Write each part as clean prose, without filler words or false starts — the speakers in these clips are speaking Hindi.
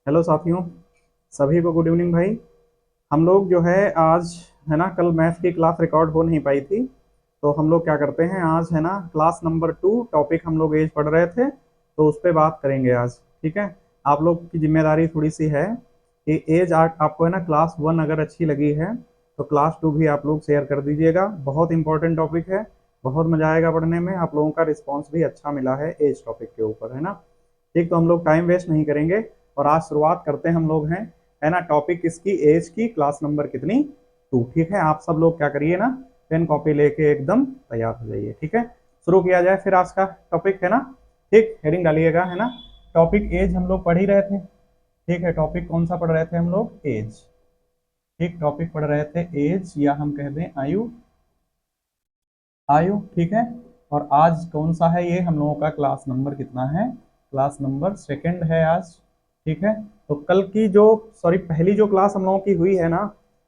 हेलो साथियों, सभी को गुड इवनिंग भाई। हम लोग जो है आज है ना, कल मैथ की क्लास रिकॉर्ड हो नहीं पाई थी, तो हम लोग क्या करते हैं आज है ना, क्लास नंबर 2 टॉपिक हम लोग एज पढ़ रहे थे, तो उस पर बात करेंगे आज। ठीक है। आप लोग की जिम्मेदारी थोड़ी सी है कि एज आर्ट आपको है ना, क्लास 1 अगर अच्छी लगी है तो क्लास 2 भी आप लोग शेयर कर दीजिएगा। बहुत इंपॉर्टेंट टॉपिक है, बहुत मजा आएगा पढ़ने में। आप लोगों का रिस्पॉन्स भी अच्छा मिला है एज टॉपिक के ऊपर, है ना। ठीक, तो हम लोग टाइम वेस्ट नहीं करेंगे और आज शुरुआत करते हैं। हम लोग हैं है ना, टॉपिक किसकी, एज की, क्लास नंबर कितनी, 2। ठीक है, आप सब लोग क्या करिए ना, पेन कॉपी लेके एकदम तैयार हो जाइए। ठीक है, शुरू किया जाए फिर आज का टॉपिक, है ना। ठीक, हेडिंग डालिएगा, है ना। टॉपिक एज हम लोग पढ़ ही रहे थे। ठीक है, टॉपिक कौन सा पढ़ रहे थे हम लोग, एज। ठीक, टॉपिक पढ़ रहे थे एज, या हम कह दें आयु। आयु, ठीक है। और आज कौन सा है ये, हम लोगों का क्लास नंबर कितना है, क्लास नंबर सेकंड है आज। ठीक है, तो कल की जो, सॉरी पहली जो क्लास हम लोगों की हुई है ना,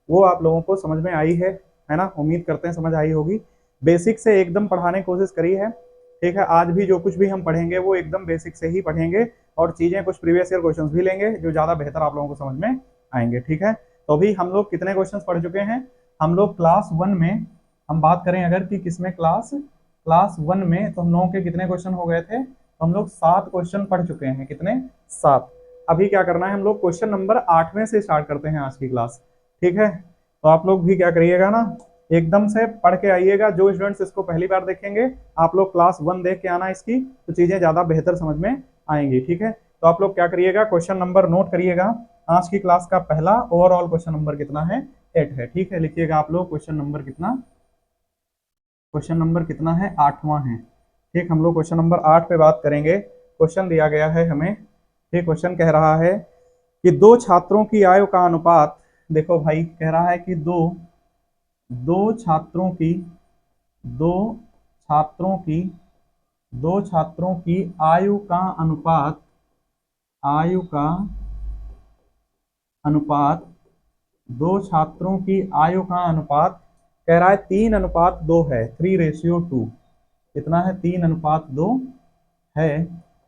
वो आप लोगों को समझ में आई है ना। उम्मीद करते हैं समझ आई होगी। बेसिक से एकदम पढ़ाने की कोशिश करी है। ठीक है, आज भी जो कुछ भी हम पढ़ेंगे वो एकदम बेसिक से ही पढ़ेंगे, और चीजें कुछ प्रीवियस ईयर क्वेश्चंस भी लेंगे जो ज्यादा बेहतर आप लोगों को समझ में आएंगे। ठीक है, तो अभी हम लोग कितने क्वेश्चंस पढ़ चुके हैं। हम लोग क्लास 1 में, हम बात करें अगर कि किसमें, क्लास क्लास 1 में, तो हम लोगों के कितने क्वेश्चन हो गए थे, तो हम लोग 7 क्वेश्चन पढ़ चुके हैं। कितने, 7। अभी क्या करना है, हम लोग क्वेश्चन नंबर 8वें से स्टार्ट करते हैं आज की क्लास। ठीक है, तो आप लोग भी क्या करिएगा ना, एकदम से पढ़ के आइएगा। जो स्टूडेंट्स इसको पहली बार देखेंगे, आप लोग क्लास 1 देख के आना इसकी, तो चीजें ज्यादा बेहतर समझ में आएंगी। ठीक है, तो आप लोग क्या करिएगा, क्वेश्चन नंबर नोट करिएगा। आज की क्लास का पहला ओवरऑल क्वेश्चन नंबर कितना है, 8 है। ठीक है, लिखिएगा आप लोग क्वेश्चन नंबर कितना, क्वेश्चन नंबर कितना है, 8वां है। ठीक, हम लोग क्वेश्चन नंबर 8 पे बात करेंगे। क्वेश्चन दिया गया है हमें। ठीक, क्वेश्चन कह रहा है कि दो छात्रों की आयु का अनुपात, देखो भाई कह रहा है कि दो दो छात्रों की दो छात्रों की दो छात्रों की आयु का अनुपात, आयु का अनुपात, दो छात्रों की आयु का अनुपात कह रहा है 3:2 है, 3:2। कितना है, 3:2 है।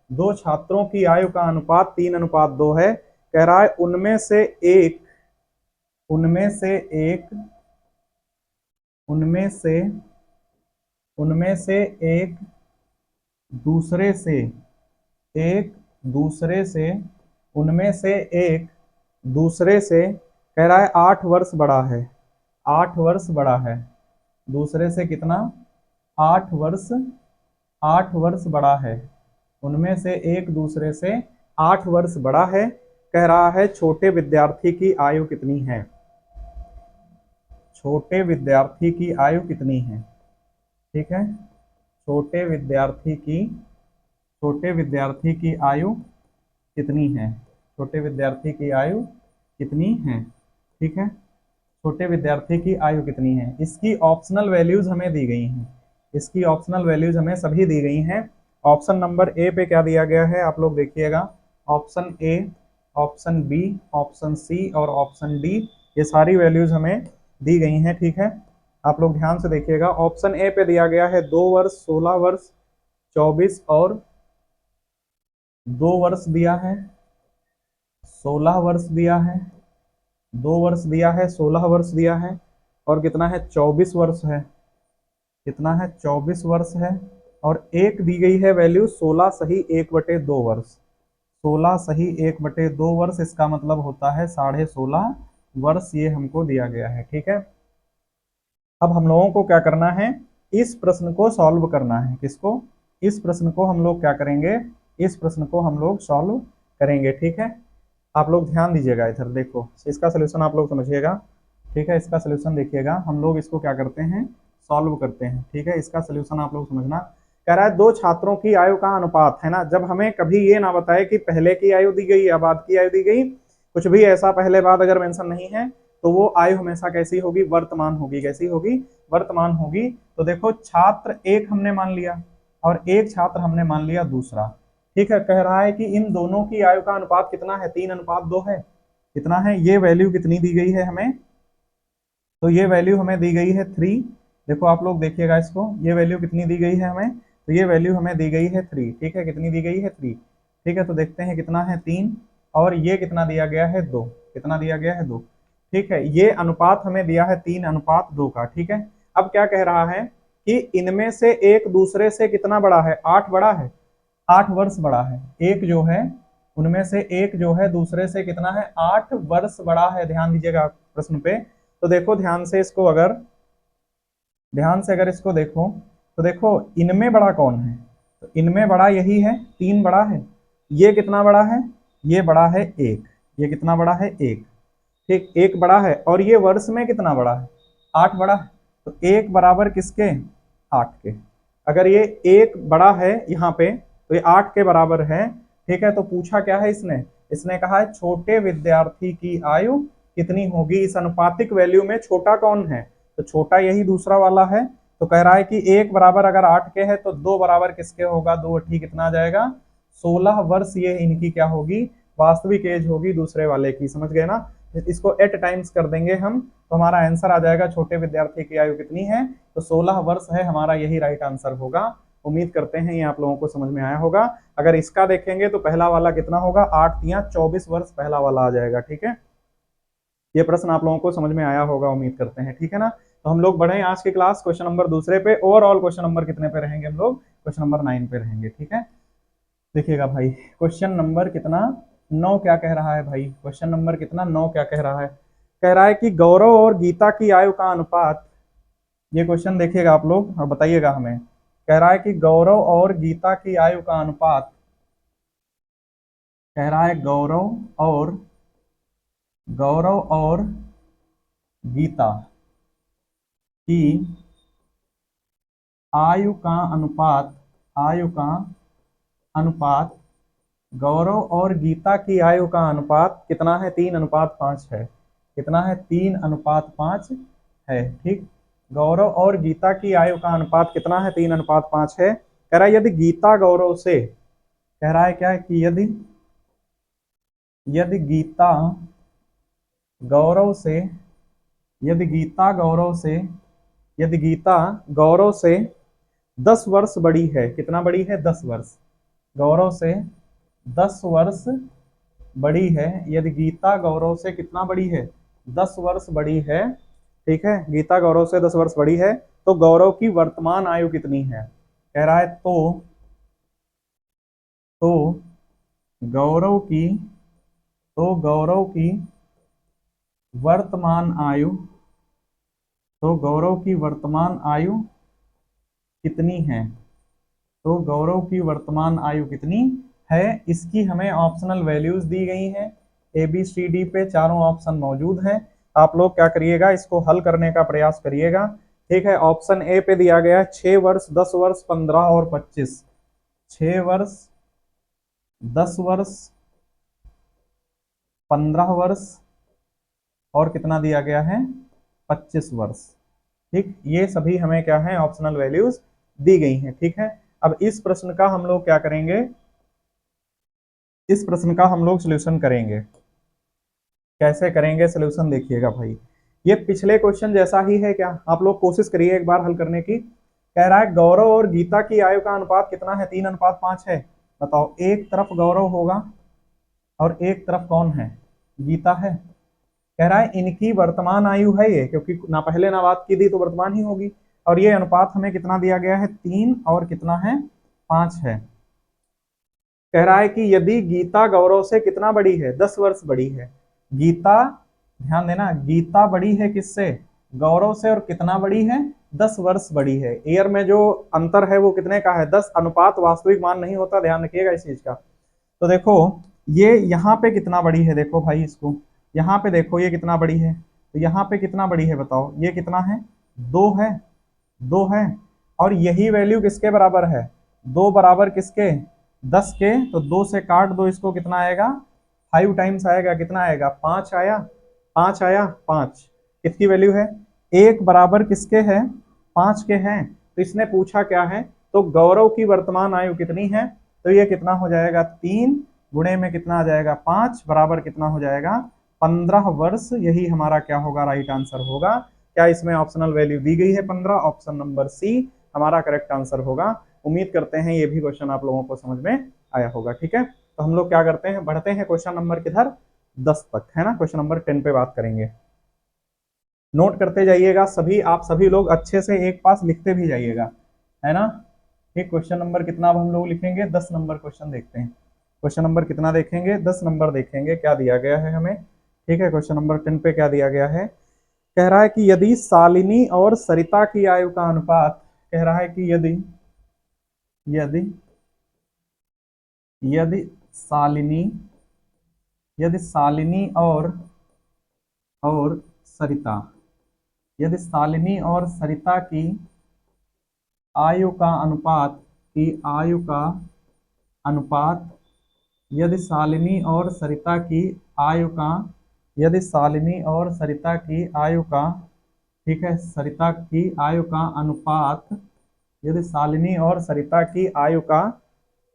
दो छात्रों की आयु का अनुपात 3:2 है। कह रहा है उनमें से एक उनमें से उनमें से एक दूसरे से एक दूसरे से उनमें से एक दूसरे से कह रहा है 8 वर्ष बड़ा है। 8 वर्ष बड़ा है। दूसरे से कितना, 8 वर्ष, 8 वर्ष बड़ा है। उनमें से एक दूसरे से 8 वर्ष बड़ा है। कह रहा है छोटे विद्यार्थी की आयु कितनी है, छोटे विद्यार्थी की आयु कितनी है। ठीक है, छोटे विद्यार्थी की छोटे विद्यार्थी की आयु कितनी है, छोटे विद्यार्थी की आयु कितनी है। ठीक है, छोटे विद्यार्थी की आयु कितनी है। इसकी ऑप्शनल वैल्यूज हमें दी गई हैं। इसकी ऑप्शनल वैल्यूज हमें सभी दी गई हैं। ऑप्शन नंबर ए पे क्या दिया गया है, आप लोग देखिएगा। Option A, option B, option C और ऑप्शन डी, ये सारी वैल्यूज हमें दी गई हैं। ठीक है, आप लोग ध्यान से देखिएगा। ऑप्शन ए पे दिया गया है 2 वर्ष, 16 वर्ष, 24 और 2 वर्ष दिया है, 16 वर्ष दिया है, 2 वर्ष दिया है, 16 वर्ष दिया है, और कितना है, 24 वर्ष है। कितना है, 24 वर्ष है। और एक दी गई है वैल्यू 16 सही 1/2 वर्ष। 16 सही 1/2 वर्ष, इसका मतलब होता है 16.5 वर्ष, ये हमको दिया गया है। ठीक है, अब हम लोगों को क्या करना है, इस प्रश्न को सॉल्व करना है। किसको, इस प्रश्न को हम लोग क्या करेंगे, इस प्रश्न को हम लोग सॉल्व करेंगे। ठीक है, आप लोग ध्यान दीजिएगा, इधर देखो, इसका सोल्यूशन आप लोग समझिएगा। ठीक है, इसका सोल्यूशन देखिएगा। हम लोग इसको क्या करते हैं, सॉल्व करते हैं। ठीक है, इसका सोल्यूशन आप लोग समझना। कह रहा है दो छात्रों की आयु का अनुपात, है ना। जब हमें कभी ये ना बताए कि पहले की आयु दी गई या बाद की आयु दी गई, कुछ भी ऐसा पहले बाद अगर मेंशन नहीं है, तो वो आयु हमेशा कैसी होगी, वर्तमान होगी। कैसी होगी, वर्तमान होगी। तो देखो, छात्र एक हमने मान लिया और एक छात्र हमने मान लिया दूसरा। ठीक है, कह रहा है कि इन दोनों की आयु का अनुपात कितना है, 3:2 है। कितना है, ये वैल्यू कितनी दी गई है हमें, तो ये वैल्यू हमें दी गई है 3। देखो आप लोग देखिएगा इसको, ये वैल्यू कितनी दी गई है हमें, तो ये वैल्यू हमें दी गई है 3। ठीक है, कितनी दी गई है, 3। ठीक है, तो देखते हैं कितना है, 3। और ये कितना दिया गया है 2, कितना दिया गया है 2, ठीक है। ये अनुपात हमें दिया है 3:2 का, ठीक है। अब क्या कह रहा है कि इनमें से एक दूसरे से कितना बड़ा है, 8 बड़ा है, 8 वर्ष बड़ा है। एक जो है उनमें से एक जो है दूसरे से कितना है, 8 वर्ष बड़ा है। ध्यान दीजिएगा प्रश्न पे। तो देखो ध्यान से इसको, अगर ध्यान से अगर इसको देखो तो देखो इनमें बड़ा कौन है, तो इनमें बड़ा यही है, 3 बड़ा है। ये कितना बड़ा है, ये बड़ा है 1, ये कितना बड़ा है 1, ठीक, 1 बड़ा है। और ये वर्ष में कितना बड़ा है, 8 बड़ा है। तो 1 बराबर किसके, 8 के। अगर ये 1 बड़ा है यहाँ पे तो ये 8 के बराबर है, ठीक है। तो पूछा क्या है इसने, इसने कहा है छोटे विद्यार्थी की आयु कितनी होगी। इस अनुपातिक वैल्यू में छोटा कौन है, तो छोटा यही दूसरा वाला है। तो कह रहा है कि 1 बराबर अगर 8 के है तो 2 बराबर किसके होगा, 2 ठीक कितना आ जाएगा, 16 वर्ष ये इनकी क्या होगी, वास्तविक एज होगी दूसरे वाले की। समझ गए ना। इसको 8 टाइम्स कर देंगे हम तो हमारा आंसर आ जाएगा छोटे विद्यार्थी की आयु कितनी है, तो 16 वर्ष है हमारा, यही राइट आंसर होगा। उम्मीद करते हैं ये आप लोगों को समझ में आया होगा। अगर इसका देखेंगे तो पहला वाला कितना होगा, 8 या 24 वर्ष पहला वाला आ जाएगा, ठीक है। ये प्रश्न आप लोगों को समझ में आया होगा, उम्मीद करते हैं, ठीक है ना। तो हम लोग बढ़े आज की क्लास क्वेश्चन नंबर दूसरे पे। ओवरऑल क्वेश्चन नंबर कितने पे रहेंगे हम लोग, क्वेश्चन नंबर 9 पे रहेंगे, ठीक है। देखिएगा भाई क्वेश्चन नंबर कितना, 9 क्या कह रहा है भाई, क्वेश्चन नंबर कितना 9 क्या कह रहा है, कह रहा है कि गौरव और गीता की आयु का अनुपात। ये क्वेश्चन देखिएगा आप लोग और बताइएगा हमें। कह रहा है कि गौरव और गीता की आयु का अनुपात, कह रहा है गौरव और गीता की आयु का अनुपात, आयु का अनुपात, गौरव और गीता की आयु का अनुपात कितना है, 3:5 है। कितना है, 3:5 है, ठीक। गौरव और गीता की आयु का अनुपात कितना है, 3:5 है। कह रहा है यदि गीता गौरव से, कह रहा है क्या है कि यदि यदि गीता गौरव से, यदि गीता गौरव से, यदि गीता गौरव से 10 वर्ष बड़ी है, कितना बड़ी है, 10 वर्ष, गौरव से 10 वर्ष बड़ी है। यदि गीता गौरव से कितना बड़ी है, 10 वर्ष बड़ी है, ठीक है। गीता गौरव से 10 वर्ष बड़ी है तो गौरव की वर्तमान आयु कितनी है। कह रहा है तो गौरव की, तो गौरव की वर्तमान आयु, तो गौरव की वर्तमान आयु कितनी है, तो गौरव की वर्तमान आयु कितनी है। इसकी हमें ऑप्शनल वैल्यूज दी गई हैं, ABCD पे चारों ऑप्शन मौजूद हैं। आप लोग क्या करिएगा, इसको हल करने का प्रयास करिएगा, ठीक है। ऑप्शन ए पे दिया गया है 6 वर्ष, 10 वर्ष, 15 और 25, 6 वर्ष, 10 वर्ष, 15 वर्ष और कितना दिया गया है, 25 वर्ष, ठीक। ये सभी हमें क्या है, ऑप्शनल वैल्यूज दी गई हैं, ठीक है। अब इस प्रश्न का हम लोग क्या करेंगे, इस प्रश्न का हम लोग सोल्यूशन करेंगे। कैसे करेंगे सोल्यूशन, देखिएगा भाई। ये पिछले क्वेश्चन जैसा ही है क्या, आप लोग कोशिश करिए एक बार हल करने की। कह रहा है गौरव और गीता की आयु का अनुपात कितना है, 3:5 है। बताओ, एक तरफ गौरव होगा और एक तरफ कौन है, गीता है। कह रहा है इनकी वर्तमान आयु है ये, क्योंकि ना पहले ना बात की थी तो वर्तमान ही होगी। और ये अनुपात हमें कितना दिया गया है, 3 और कितना है, 5 है। कह रहा है कि यदि गीता गौरव से कितना बड़ी है, 10 वर्ष बड़ी है। गीता, ध्यान देना, गीता बड़ी है किससे, गौरव से, और कितना बड़ी है, 10 वर्ष बड़ी है। ईयर में जो अंतर है वो कितने का है, 10। अनुपात वास्तविक मान नहीं होता, ध्यान रखिएगा इस चीज का। तो देखो ये यहाँ पे कितना बड़ी है, देखो भाई इसको, यहाँ पे देखो ये कितना बड़ी है, तो यहाँ पे कितना बड़ी है बताओ, ये कितना है, 2 है, 2 है। और यही वैल्यू किसके बराबर है, 2 बराबर किसके, 10 के। तो 2 से काट दो इसको, कितना आएगा, 5 टाइम्स आएगा, कितना आएगा, 5 आया, 5 आया, 5 किसकी वैल्यू है, 1 बराबर किसके है, 5 के हैं। तो इसने पूछा क्या है, तो गौरव की वर्तमान आयु कितनी है, तो ये कितना हो जाएगा, 3 गुणे में कितना आ जाएगा, 5 बराबर कितना हो जाएगा, 15 वर्ष। यही हमारा क्या होगा, राइट आंसर होगा। क्या इसमें ऑप्शनल वैल्यू दी गई है 15, ऑप्शन नंबर सी हमारा करेक्ट आंसर होगा। उम्मीद करते हैं ये भी क्वेश्चन आप लोगों को समझ में आया होगा, ठीक है। तो हम लोग क्या करते हैं, बढ़ते हैं क्वेश्चन नंबर किधर, 10 तक, है ना। क्वेश्चन नंबर 10 पे बात करेंगे। नोट करते जाइएगा सभी, आप सभी लोग अच्छे से एक पास लिखते भी जाइएगा, है ना। ठीक, क्वेश्चन नंबर कितना अब हम लोग लिखेंगे, 10 नंबर क्वेश्चन देखते हैं। क्वेश्चन नंबर कितना देखेंगे, 10 नंबर देखेंगे, क्या दिया गया है हमें। ठीक है, क्वेश्चन नंबर 10 पे क्या दिया गया है, कह रहा है कि यदि शालिनी और सरिता की आयु का अनुपात, कह रहा है कि यदि यदि यदि शालिनी यदि शालिनी और सरिता, यदि शालिनी और सरिता की आयु का अनुपात यदि शालिनी और सरिता की आयु का यदि शालिनी और सरिता की आयु का ठीक है, सरिता की आयु का अनुपात, यदि शालिनी और सरिता की आयु का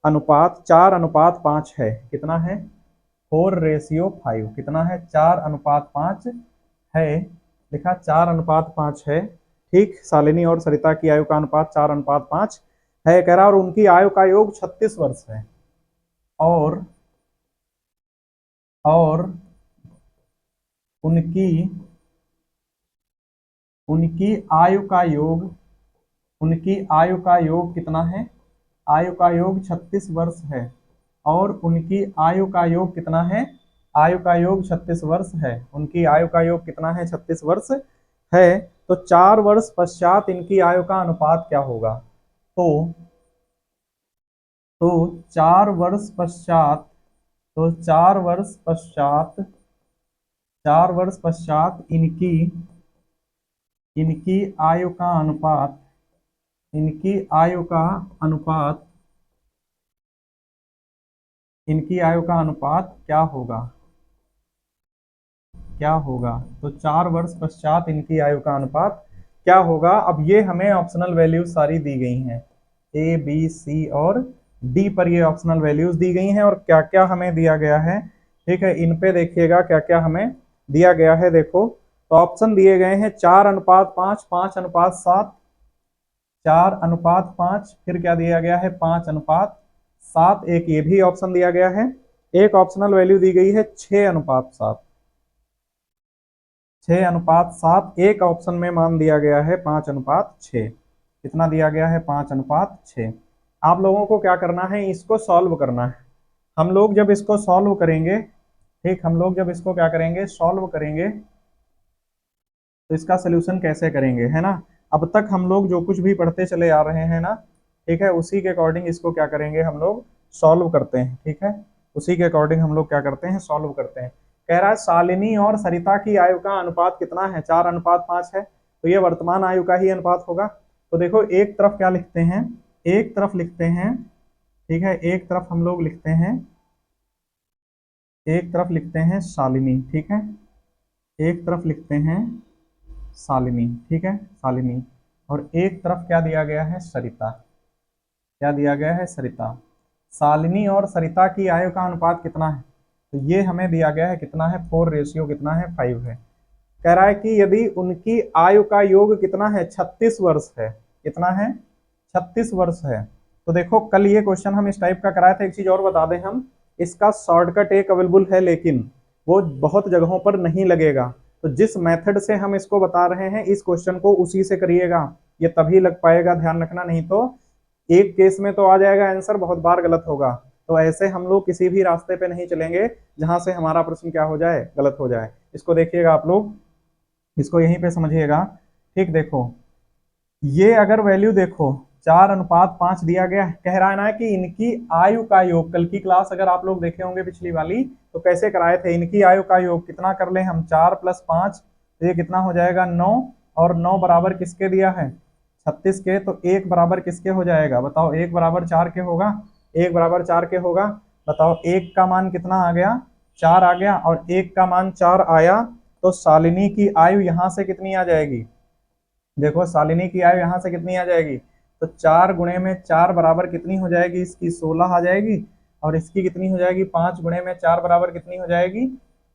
अनुपात 4:5 है, कितना है, 4:5, कितना है, 4:5 है, लिखा 4:5 है। ठीक, शालिनी और सरिता की आयु का अनुपात 4:5 है, कह रहा, और उनकी आयु का योग 36 वर्ष है, और उनकी उनकी आयु का योग उनकी आयु का योग कितना है, आयु का योग 36 वर्ष है, और उनकी आयु का योग कितना है, आयु का योग 36 वर्ष है, उनकी आयु का योग कितना है, 36 वर्ष है। तो 4 वर्ष पश्चात इनकी आयु का अनुपात क्या होगा, तो 4 वर्ष पश्चात, 4 वर्ष पश्चात इनकी आयु का अनुपात इनकी आयु का अनुपात इनकी आयु का अनुपात क्या होगा, तो 4 वर्ष पश्चात इनकी आयु का अनुपात क्या होगा। अब ये हमें ऑप्शनल वैल्यूज सारी दी गई हैं, ए बी सी और डी पर ये ऑप्शनल वैल्यूज दी गई हैं, और क्या क्या हमें दिया गया है, ठीक है, इन पे देखिएगा क्या क्या हमें दिया गया है। देखो, तो ऑप्शन दिए गए हैं 4:5, 5:7, 4:5, फिर क्या दिया गया है, 5:7, एक ये भी ऑप्शन दिया गया है। एक ऑप्शनल वैल्यू दी गई है 6:7, 6:7, एक ऑप्शन में मान दिया गया है 5:6, कितना दिया गया है, 5:6। आप लोगों को क्या करना है, इसको सॉल्व करना है। हम लोग जब इसको सॉल्व करेंगे, ठीक, हम लोग जब इसको क्या करेंगे, सॉल्व करेंगे, तो इसका सोल्यूशन कैसे करेंगे, है ना। अब तक हम लोग जो कुछ भी पढ़ते चले आ रहे हैं ना, ठीक है, उसी के अकॉर्डिंग इसको क्या करेंगे, हम लोग सॉल्व करते हैं, ठीक है, उसी के अकॉर्डिंग हम लोग क्या करते हैं, सॉल्व करते हैं। कह रहा है शालिनी और सरिता की आयु का अनुपात कितना है, 4:5 है, तो ये वर्तमान आयु का ही अनुपात होगा। तो देखो, एक तरफ क्या लिखते हैं, एक तरफ लिखते हैं, ठीक है, एक तरफ हम लोग लिखते हैं, एक तरफ लिखते हैं शालिनी, ठीक है, एक तरफ लिखते हैं शालिनी, ठीक है, शालिनी, और एक तरफ क्या दिया गया है, सरिता, क्या दिया गया है, सरिता। शालिनी और सरिता की आयु का अनुपात कितना है, तो ये हमें दिया गया है, कितना है, 4 कितना है, 5 है। कह रहा है कि यदि उनकी आयु का योग कितना है, 36 वर्ष है, कितना है, 36 वर्ष है। तो देखो, कल ये क्वेश्चन हम इस टाइप का कराए थे। एक चीज और बता दें, हम इसका शॉर्टकट एक अवेलेबल है, लेकिन वो बहुत जगहों पर नहीं लगेगा। तो जिस मेथड से हम इसको बता रहे हैं, इस क्वेश्चन को उसी से करिएगा, ये तभी लग पाएगा, ध्यान रखना, नहीं तो एक केस में तो आ जाएगा आंसर, बहुत बार गलत होगा। तो ऐसे हम लोग किसी भी रास्ते पे नहीं चलेंगे जहां से हमारा प्रश्न क्या हो जाए, गलत हो जाए। इसको देखिएगा आप लोग, इसको यहीं पे समझिएगा। ठीक, देखो, ये अगर वैल्यू देखो 4:5 दिया गया है, कह रहा है ना कि इनकी आयु का योग, कल की क्लास अगर आप लोग देखे होंगे पिछली वाली, तो कैसे कराए थे, इनकी आयु का योग कितना कर ले हम, 4 + 5, तो ये कितना हो जाएगा, 9, और 9 बराबर किसके दिया है, 36 के, तो 1 बराबर किसके हो जाएगा, बताओ, 1 बराबर 4 के होगा, 1 बराबर 4 के होगा, बताओ, 1 का मान कितना आ गया, 4 आ गया, और 1 का मान 4 आया, तो शालिनी की आयु यहां से कितनी आ जाएगी, देखो, शालिनी की आयु यहां से कितनी आ जाएगी, तो 4 गुणे में 4 बराबर कितनी हो जाएगी, इसकी 16 आ जाएगी, और इसकी कितनी हो जाएगी, 5 गुणे में 4 बराबर कितनी हो जाएगी,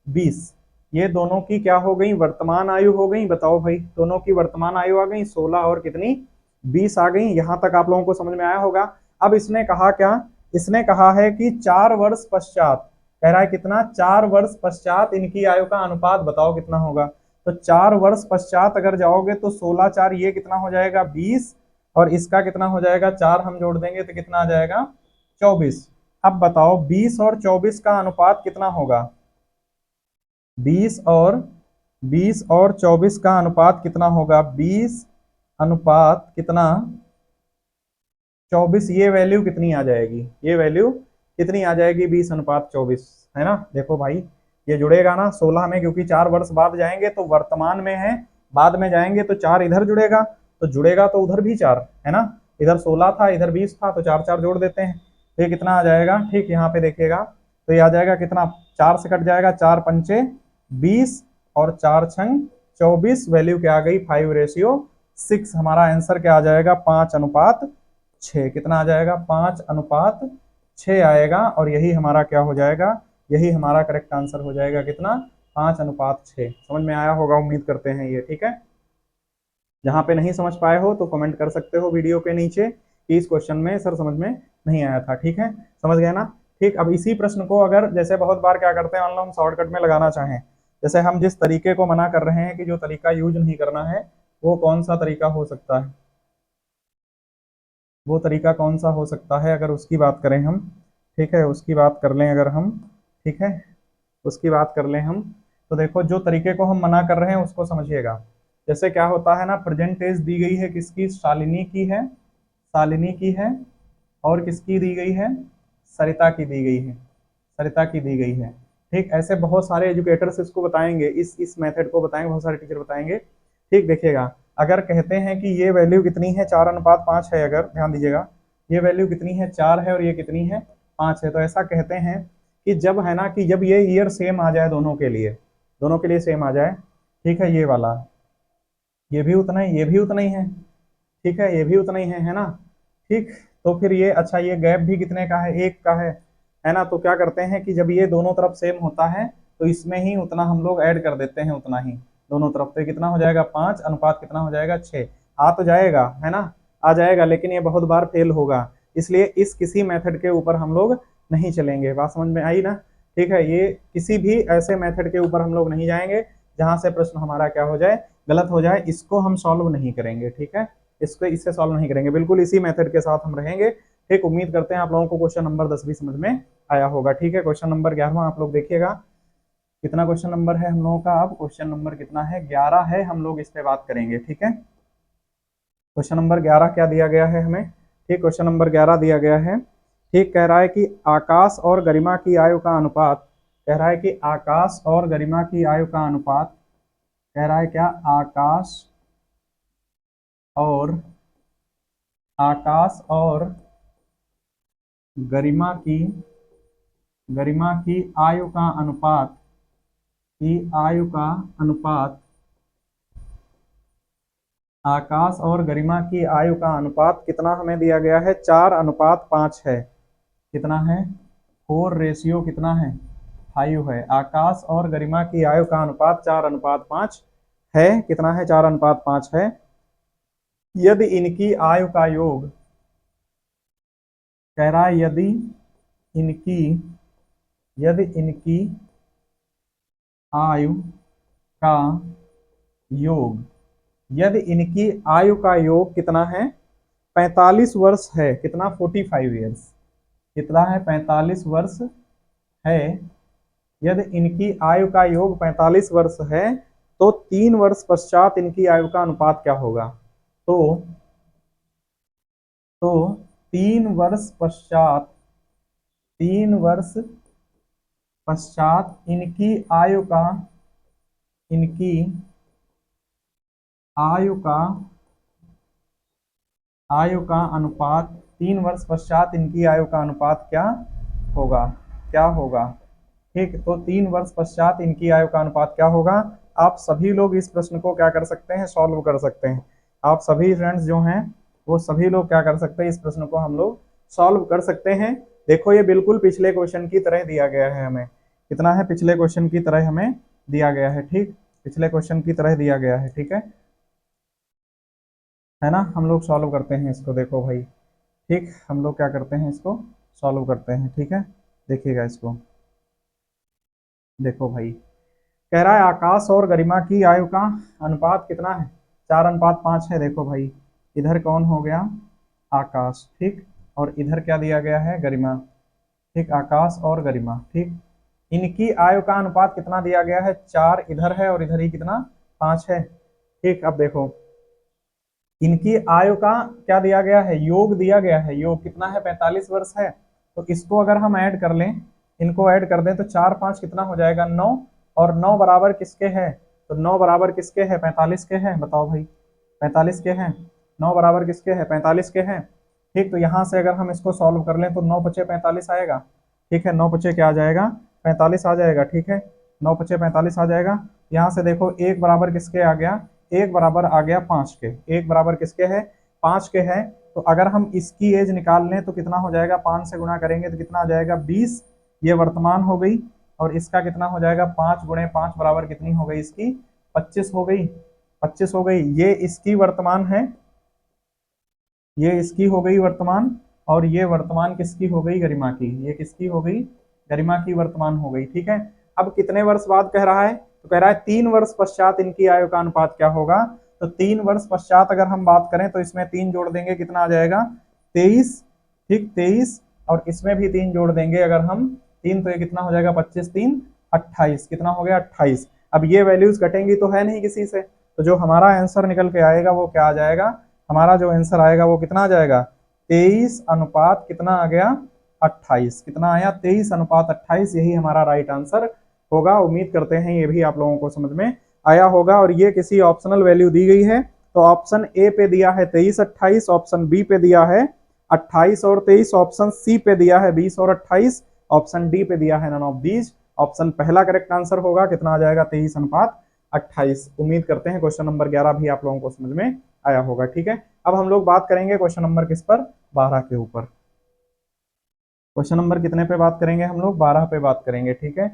20। ये दोनों की क्या हो गई, वर्तमान आयु हो गई, बताओ भाई, दोनों की वर्तमान आयु आ गई, 16 और कितनी, 20 आ गई। यहां तक आप लोगों को समझ में आया होगा। अब इसने कहा क्या इसने कहा है कि 4 वर्ष पश्चात, कह रहा है कितना, 4 वर्ष पश्चात इनकी आयु का अनुपात बताओ कितना होगा। तो 4 वर्ष पश्चात अगर जाओगे तो 16 4 ये कितना हो जाएगा 20, और इसका कितना हो जाएगा 4 हम जोड़ देंगे तो कितना आ जाएगा 24। अब बताओ 20 और 24 का अनुपात कितना होगा। 20 और 24 का अनुपात कितना होगा, 20 अनुपात कितना 24, ये वैल्यू कितनी आ जाएगी, ये वैल्यू कितनी आ जाएगी 20 अनुपात 24, है ना। देखो भाई ये जुड़ेगा ना 16 में, क्योंकि 4 वर्ष बाद जाएंगे तो वर्तमान में है, बाद में जाएंगे तो 4 इधर जुड़ेगा, तो जुड़ेगा तो उधर भी 4 है ना, इधर 16 था इधर 20 था, तो 4 4 जोड़ देते हैं तो ये कितना आ जाएगा। ठीक, यहाँ पे देखिएगा तो ये आ जाएगा कितना, 4 से कट जाएगा, 4 पंचे 20 और 4 छंग 24, वैल्यू क्या आ गई 5:6। हमारा आंसर क्या आ जाएगा 5:6, कितना आ जाएगा 5:6 आएगा, और यही हमारा क्या हो जाएगा, यही हमारा करेक्ट आंसर हो जाएगा कितना 5:6। समझ में आया होगा उम्मीद करते हैं ये, ठीक है। जहां पे नहीं समझ पाए हो तो कमेंट कर सकते हो वीडियो के नीचे कि इस क्वेश्चन में सर समझ में नहीं आया था, ठीक है, समझ गए ना। ठीक, अब इसी प्रश्न को अगर जैसे बहुत बार क्या करते हैं मान लो हम शॉर्टकट में लगाना चाहें, जैसे हम जिस तरीके को मना कर रहे हैं कि जो तरीका यूज नहीं करना है, वो कौन सा तरीका हो सकता है, वो तरीका कौन सा हो सकता है अगर उसकी बात करें हम, ठीक है, उसकी बात कर लें अगर हम, ठीक है, उसकी बात कर लें हम, तो देखो जो तरीके को हम मना कर रहे हैं उसको समझिएगा। जैसे क्या होता है ना, प्रेजेंट टेंस दी गई है किसकी, शालिनी की है, शालिनी की है, और किसकी दी गई है, सरिता की दी गई है, सरिता की दी गई है। ठीक, ऐसे बहुत सारे एजुकेटर्स इसको बताएंगे, इस मेथड को बताएंगे, बहुत सारे टीचर बताएंगे। ठीक, देखिएगा अगर कहते हैं कि ये वैल्यू कितनी है 4:5 है, अगर ध्यान दीजिएगा ये वैल्यू कितनी है 4 है और ये कितनी है 5 है, तो ऐसा कहते हैं कि जब है ना कि जब ये ईयर सेम आ जाए दोनों के लिए, दोनों के लिए सेम आ जाए, ठीक है, ये वाला, ये भी उतना ही, ये भी उतना ही है, ठीक है, ये भी उतना ही है ना। ठीक, तो फिर ये अच्छा ये गैप भी कितने का है, 1 का है ना। तो क्या करते हैं कि जब ये दोनों तरफ सेम होता है तो इसमें ही उतना हम लोग ऐड कर देते हैं, उतना ही दोनों तरफ, तो कितना हो जाएगा 5 अनुपात कितना हो जाएगा 6। आ तो जाएगा है ना, आ जाएगा, लेकिन ये बहुत बार फेल होगा, इसलिए इस किसी मेथड के ऊपर हम लोग नहीं चलेंगे। बात समझ में आई ना। ठीक है, ये किसी भी ऐसे मेथड के ऊपर हम लोग नहीं जाएंगे जहां से प्रश्न हमारा क्या हो जाए, गलत हो जाए, इसको हम सॉल्व नहीं करेंगे, ठीक है, इसको इससे सॉल्व नहीं करेंगे, बिल्कुल इसी मेथड के साथ हम रहेंगे। ठीक, उम्मीद करते हैं आप लोगों को क्वेश्चन नंबर 10 भी समझ में आया होगा। ठीक है, क्वेश्चन नंबर 11 आप लोग देखिएगा, कितना क्वेश्चन नंबर है हम लोगों का, अब क्वेश्चन नंबर कितना है 11 है, हम लोग इस पे बात करेंगे। ठीक है, क्वेश्चन नंबर 11 क्या दिया गया है हमें, ठीक, क्वेश्चन नंबर 11 दिया गया है, ठीक, कह रहा है कि आकाश और गरिमा की आयु का अनुपात, कह रहा है कि आकाश और गरिमा की आयु का अनुपात, कह रहा है क्या, और आकाश और गरिमा की आयु का अनुपात, की आयु का अनुपात, आकाश और गरिमा की आयु का अनुपात कितना हमें दिया गया है, 4:5 है, कितना है 4 कितना है 5 है। आकाश और गरिमा की आयु का अनुपात 4:5 है, कितना है 4:5 है। यदि इनकी आयु का योग, कह रहा है यदि इनकी आयु का योग, यदि इनकी आयु का योग कितना है 45 वर्ष है, कितना 45 ईयर्स, कितना है 45 वर्ष है। यदि इनकी आयु का योग 45 वर्ष है तो 3 वर्ष पश्चात इनकी आयु का अनुपात क्या होगा। तो 3 वर्ष पश्चात, 3 वर्ष पश्चात इनकी आयु का, इनकी आयु का, आयु का अनुपात, 3 वर्ष पश्चात इनकी आयु का अनुपात क्या होगा, क्या होगा। ठीक, तो 3 वर्ष पश्चात इनकी आयु का अनुपात क्या होगा। आप सभी लोग इस प्रश्न को क्या कर सकते हैं, सॉल्व कर सकते हैं। आप सभी फ्रेंड्स जो हैं वो सभी लोग क्या कर सकते हैं, इस प्रश्न को हम लोग सॉल्व कर सकते हैं। देखो ये बिल्कुल पिछले क्वेश्चन की तरह दिया गया है हमें, कितना है पिछले क्वेश्चन की तरह हमें दिया गया है। ठीक, पिछले क्वेश्चन की तरह दिया गया है, ठीक है ना। हम लोग सॉल्व करते हैं इसको, देखो भाई, ठीक, हम लोग क्या करते हैं इसको सॉल्व करते हैं, ठीक है। देखिएगा इसको, देखो भाई, कह रहा है आकाश और गरिमा की आयु का अनुपात कितना है, 4:5 है। देखो भाई, इधर कौन हो गया, आकाश, ठीक, और इधर क्या दिया गया है, गरिमा, ठीक, आकाश और गरिमा, ठीक। इनकी आयु का अनुपात कितना दिया गया है, 4 इधर है और इधर ही कितना, 5 है, ठीक। अब देखो, इनकी आयु का क्या दिया गया है, योग दिया गया है, योग कितना है, 45 वर्ष है। तो इसको अगर हम ऐड कर लें, इनको ऐड कर दें, तो 4 5 कितना हो जाएगा, 9, और 9 बराबर किसके है, तो 9 बराबर किसके है, 45 के हैं, बताओ भाई, 45 के हैं, 9 बराबर किसके है, 45 के हैं, ठीक। तो यहाँ से अगर हम इसको सॉल्व कर लें तो 9 पचे 45 आएगा, ठीक है, 9 पचे क्या आ जाएगा, 45 आ जाएगा, ठीक है, 9 पचे 45 आ जाएगा। यहाँ से देखो एक बराबर किसके आ गया, एक बराबर आ गया 5 के, एक बराबर किसके है, 5 के है। तो अगर हम इसकी एज निकाल लें तो कितना हो जाएगा, 5 से गुणा करेंगे तो कितना आ जाएगा, 20, ये वर्तमान हो गई, और इसका कितना हो जाएगा, 5 गुणे 5 बराबर कितनी हो गई इसकी, 25 हो गई, 25 हो गई, ये इसकी वर्तमान है, ये इसकी हो गई वर्तमान, और ये वर्तमान किसकी हो गई, गरिमा की, ये किसकी हो गई, गरिमा की वर्तमान हो गई, ठीक है। अब कितने वर्ष बाद कह रहा है, तो कह रहा है 3 वर्ष पश्चात इनकी आयु का अनुपात क्या होगा। तो 3 वर्ष पश्चात अगर हम बात करें तो इसमें 3 जोड़ देंगे, कितना आ जाएगा, 23, ठीक, 23, और इसमें भी 3 जोड़ देंगे अगर हम 3, तो ये कितना हो जाएगा, 25 3 28, कितना हो गया, 28। अब ये वैल्यूज घटेंगी तो है नहीं किसी से, तो जो हमारा आंसर निकल के आएगा वो क्या आ जाएगा, हमारा जो आंसर आएगा वो कितना आ जाएगा, 23 अनुपात कितना आ गया, 28, कितना आया, 23 अनुपात 28, यही हमारा राइट आंसर होगा। उम्मीद करते हैं ये भी आप लोगों को समझ में आया होगा। और ये किसी ऑप्शनल वैल्यू दी गई है, तो ऑप्शन ए पे दिया है 23 28, ऑप्शन बी पे दिया है 28 और 23, ऑप्शन सी पे दिया है 20 और 28, ऑप्शन डी पे दिया है नन ऑफ दीज। ऑप्शन पहला करेक्ट आंसर होगा, कितना आ जाएगा, 23 अनुपात 28। उम्मीद करते हैं क्वेश्चन नंबर 11 भी आप लोगों को समझ में आया होगा, ठीक है। अब हम लोग बात करेंगे क्वेश्चन नंबर किस पर, 12 के ऊपर। क्वेश्चन नंबर कितने पे बात करेंगे हम लोग, 12 पे बात करेंगे, ठीक है।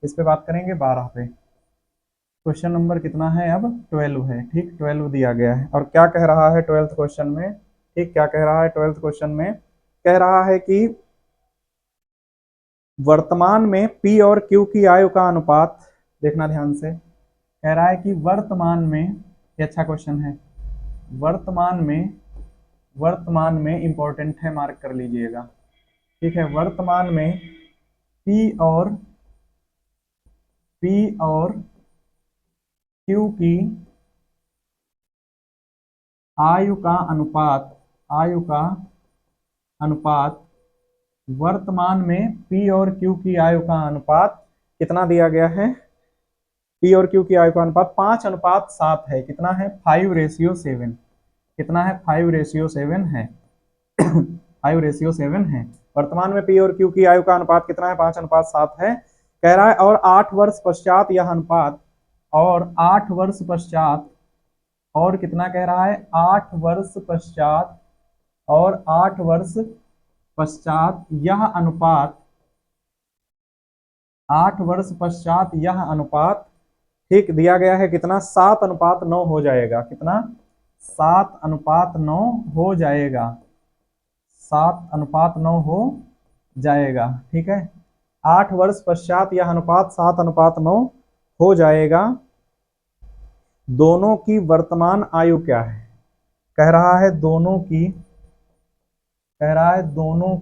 किस पे बात करेंगे, 12 पे। क्वेश्चन नंबर कितना है अब, 12 है, ठीक, 12 दिया गया है। और क्या कह रहा है 12th क्वेश्चन में, ठीक, क्या कह रहा है 12th क्वेश्चन में, कह रहा है कि वर्तमान में पी और क्यू की आयु का अनुपात, देखना ध्यान से, कह रहा है कि वर्तमान में, ये अच्छा क्वेश्चन है, वर्तमान में इंपॉर्टेंट है, मार्क कर लीजिएगा, ठीक है। वर्तमान में पी और क्यू की आयु का अनुपात, वर्तमान में पी और क्यू की आयु का अनुपात कितना दिया गया है, पी और क्यू की आयु का अनुपात 5:7 है, कितना है, 5:7, कितना है, 5:7 है 5:7 है। वर्तमान में पी और क्यू की आयु का अनुपात कितना है, 5:7 है, कह रहा है। और 8 वर्ष पश्चात यह अनुपात, और 8 वर्ष पश्चात, और कितना कह रहा है, 8 वर्ष पश्चात, और 8 वर्ष पश्चात यह अनुपात, 8 वर्ष पश्चात यह अनुपात, ठीक, दिया गया है कितना, 7:9 हो जाएगा, कितना, 7:9 हो जाएगा, 7:9 हो जाएगा, ठीक है। 8 वर्ष पश्चात यह अनुपात 7:9 हो जाएगा। दोनों की वर्तमान आयु क्या है, कह रहा है दोनों की, कह रहा है दोनों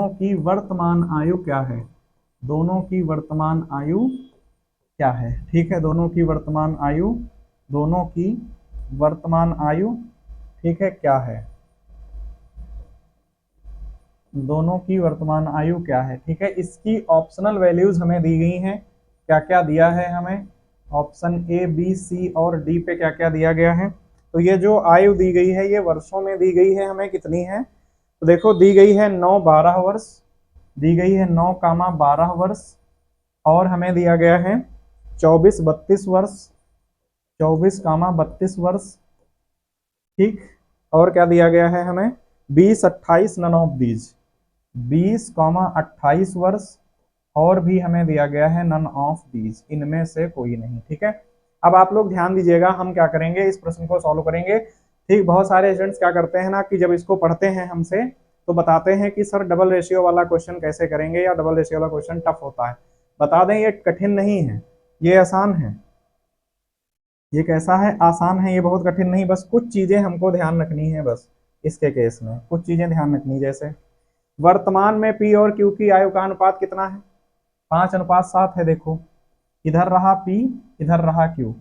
की वर्तमान आयु क्या है, दोनों की वर्तमान आयु क्या है, ठीक है। दोनों की वर्तमान आयु, दोनों की वर्तमान आयु, ठीक है, क्या है, दोनों की वर्तमान आयु क्या है, ठीक है। इसकी ऑप्शनल वैल्यूज हमें दी गई हैं, क्या क्या दिया है हमें, ऑप्शन ए बी सी और डी पे क्या क्या दिया गया है। तो ये जो आयु दी गई है ये वर्षों में दी गई है, हमें कितनी है, तो देखो दी गई है 9-12 वर्ष, दी गई है 9-12 वर्ष, और हमें दिया गया है 24-32 वर्ष, 24-32 वर्ष, ठीक। और क्या दिया गया है हमें, 20-28 नन ऑफ दीज, 20-28 वर्ष, और भी हमें दिया गया है नन ऑफ दीज, इनमें से कोई नहीं, ठीक है। अब आप लोग ध्यान दीजिएगा, हम क्या करेंगे, इस प्रश्न को सॉल्व करेंगे ठीक, बहुत सारे स्टूडेंट्स क्या करते हैं ना कि जब इसको पढ़ते हैं हमसे तो बताते हैं कि सर डबल रेशियो वाला क्वेश्चन कैसे करेंगे, या डबल रेशियो वाला क्वेश्चन टफ होता है। बता दें ये कठिन नहीं है, ये आसान है। ये कैसा है, आसान है, ये बहुत कठिन नहीं, बस कुछ चीजें हमको ध्यान रखनी है, बस इसके केस में कुछ चीजें ध्यान रखनी, जैसे वर्तमान में पी और क्यू की आयु का अनुपात कितना है, 5:7 है। देखो इधर रहा पी, इधर रहा क्यू।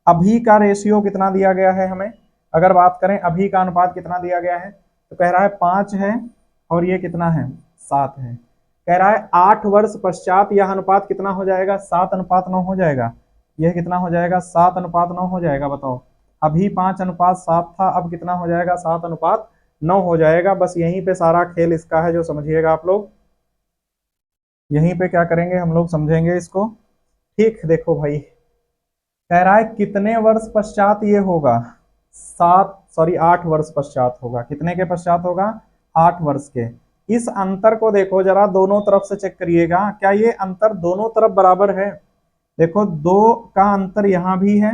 अभी का रेशियो कितना दिया गया है हमें, अगर बात करें अभी का अनुपात कितना दिया गया है, तो कह रहा है 5 है, और ये कितना है, 7 है। कह रहा है 8 वर्ष पश्चात यह अनुपात कितना हो जाएगा, 7:9 हो जाएगा। यह कितना हो जाएगा, 7:9 हो जाएगा। बताओ, अभी 5:7 था, अब कितना हो जाएगा, 7:9 हो जाएगा। बस यहीं पे सारा खेल इसका है, जो समझिएगा आप लोग, यहीं पे क्या करेंगे हम लोग, समझेंगे इसको। ठीक, देखो भाई कह रहा है कितने वर्ष पश्चात ये होगा, 8 वर्ष पश्चात होगा। कितने के पश्चात होगा, 8 वर्ष के। इस अंतर को देखो जरा, दोनों तरफ से चेक करिएगा, क्या ये अंतर दोनों तरफ बराबर है। देखो 2 का अंतर यहाँ भी है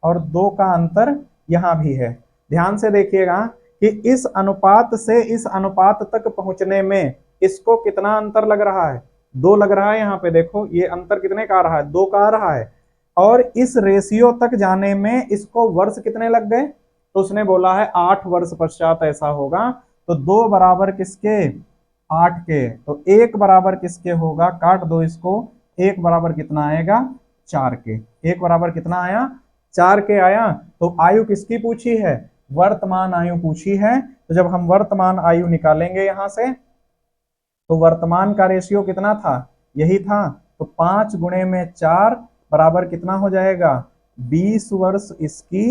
और 2 का अंतर यहाँ भी है। ध्यान से देखिएगा कि इस अनुपात से इस अनुपात तक पहुंचने में इसको कितना अंतर लग रहा है, 2 लग रहा है। यहाँ पे देखो ये अंतर कितने का आ रहा है, 2 का आ रहा है। और इस रेशियो तक जाने में इसको वर्ष कितने लग गए, तो उसने बोला है 8 वर्ष पश्चात ऐसा होगा। तो 2 बराबर किसके, 8 के। तो 1 बराबर किसके होगा, काट दो इसको, 1 बराबर कितना आएगा, 4 के। 1 बराबर कितना आया, 4 के आया। तो आयु किसकी पूछी है, वर्तमान आयु पूछी है। तो जब हम वर्तमान आयु निकालेंगे यहां से, तो वर्तमान का रेशियो कितना था, यही था। तो 5 × 4 बराबर कितना हो जाएगा, 20 वर्ष इसकी,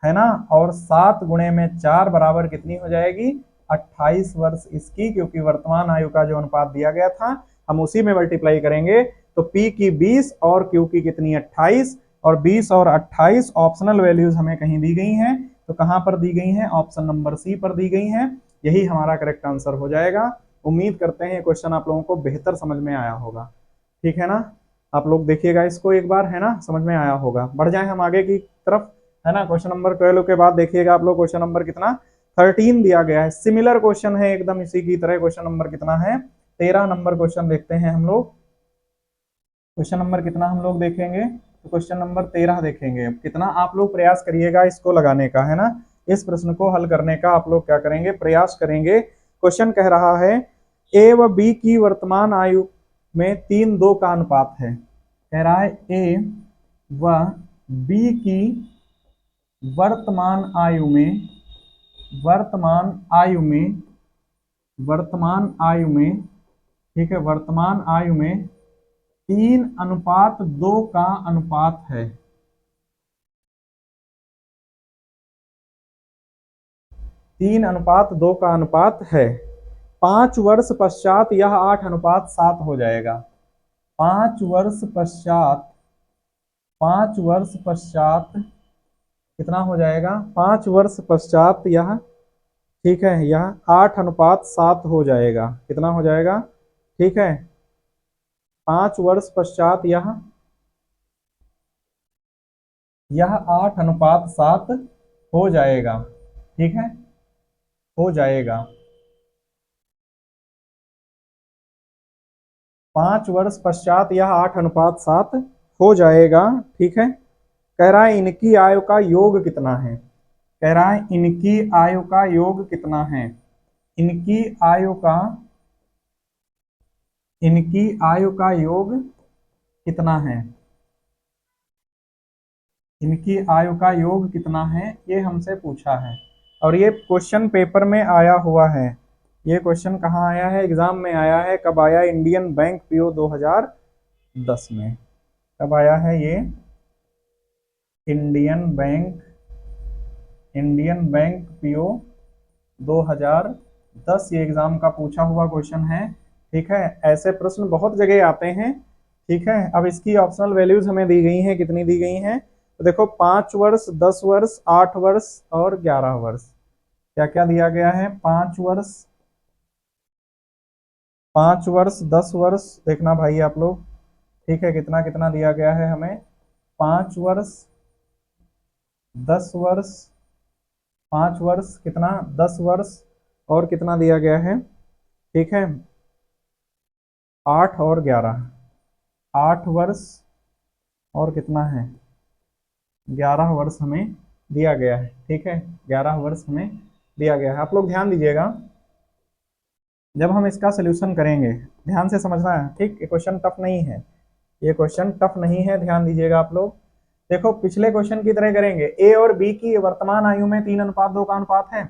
है ना। और 7 × 4 बराबर कितनी हो जाएगी, 28 वर्ष इसकी, क्योंकि वर्तमान आयु का जो अनुपात दिया गया था हम उसी में मल्टीप्लाई करेंगे। तो P की 20 और Q की कितनी, 28, और 20 और 28 ऑप्शनल वैल्यूज हमें कहीं दी गई हैं। तो कहां पर दी गई हैं, ऑप्शन नंबर सी पर दी गई हैं। यही हमारा करेक्ट आंसर हो जाएगा। उम्मीद करते हैं क्वेश्चन आप लोगों को बेहतर समझ में आया होगा, ठीक है ना। आप लोग देखिएगा इसको एक बार, है ना, समझ में आया होगा। बढ़ जाए हम आगे की तरफ, है ना। क्वेश्चन नंबर 12 के बाद देखिएगा आप लोग क्वेश्चन नंबर कितना, 13 दिया गया है। सिमिलर क्वेश्चन है एकदम इसी की तरह। क्वेश्चन नंबर कितना है, 13 नंबर क्वेश्चन देखते हैं हम लोग। क्वेश्चन नंबर कितना हम लोग देखेंगे, तो क्वेश्चन नंबर 13 देखेंगे। कितना आप लोग प्रयास करिएगा इसको लगाने का, है ना, इस प्रश्न को हल करने का आप लोग क्या करेंगे, प्रयास करेंगे। क्वेश्चन कह रहा है ए व बी की वर्तमान आयु में 3:2 का अनुपात है। कह रहा है ए व बी की वर्तमान आयु में, वर्तमान आयु में, वर्तमान आयु में, ठीक है, वर्तमान आयु में 3:2 का अनुपात है। 3:2 का अनुपात है। 5 वर्ष पश्चात यह 8:7 हो जाएगा। 5 वर्ष पश्चात, 5 वर्ष पश्चात कितना हो जाएगा, 5 वर्ष पश्चात यह, ठीक है, यह 8:7 हो जाएगा। कितना हो जाएगा, ठीक है, 5 वर्ष पश्चात यह 8:7 हो जाएगा, ठीक है, हो जाएगा। 5 वर्ष पश्चात यह 8:7 हो जाएगा, ठीक है। कह रहा है इनकी आयु का योग कितना है, कह रहा है इनकी आयु का योग कितना है, इनकी आयु का, इनकी आयु का योग कितना है, इनकी आयु का योग कितना है, ये हमसे पूछा है। और ये क्वेश्चन पेपर में आया हुआ है। ये क्वेश्चन कहाँ आया है, एग्जाम में आया है। कब आया, इंडियन बैंक पीओ 2010 में। कब आया है ये, Indian bank, Indian bank PO 2010, ये एग्जाम का पूछा हुआ क्वेश्चन है, ठीक है। ऐसे प्रश्न बहुत जगह आते हैं, ठीक है। अब इसकी ऑप्शनल वैल्यूज हमें दी गई हैं, कितनी दी गई हैं, तो देखो 5 वर्ष, 10 वर्ष, 8 वर्ष और 11 वर्ष। क्या क्या दिया गया है, 5 वर्ष, 5 वर्ष, 10 वर्ष, देखना भाई आप लोग, ठीक है, कितना कितना दिया गया है हमें, 5 वर्ष, 10 वर्ष 5 वर्ष कितना 10 वर्ष और कितना दिया गया है, ठीक है 8 और 11, 8 वर्ष और कितना है 11 वर्ष हमें दिया गया है, ठीक है 11 वर्ष हमें दिया गया है। आप लोग ध्यान दीजिएगा, जब हम इसका सोल्यूशन करेंगे ध्यान से समझना है, ठीक ये क्वेश्चन टफ नहीं है, ये क्वेश्चन टफ नहीं है, ध्यान दीजिएगा आप लोग। देखो पिछले क्वेश्चन की तरह करेंगे, ए और बी की वर्तमान आयु में 3:2 का अनुपात है।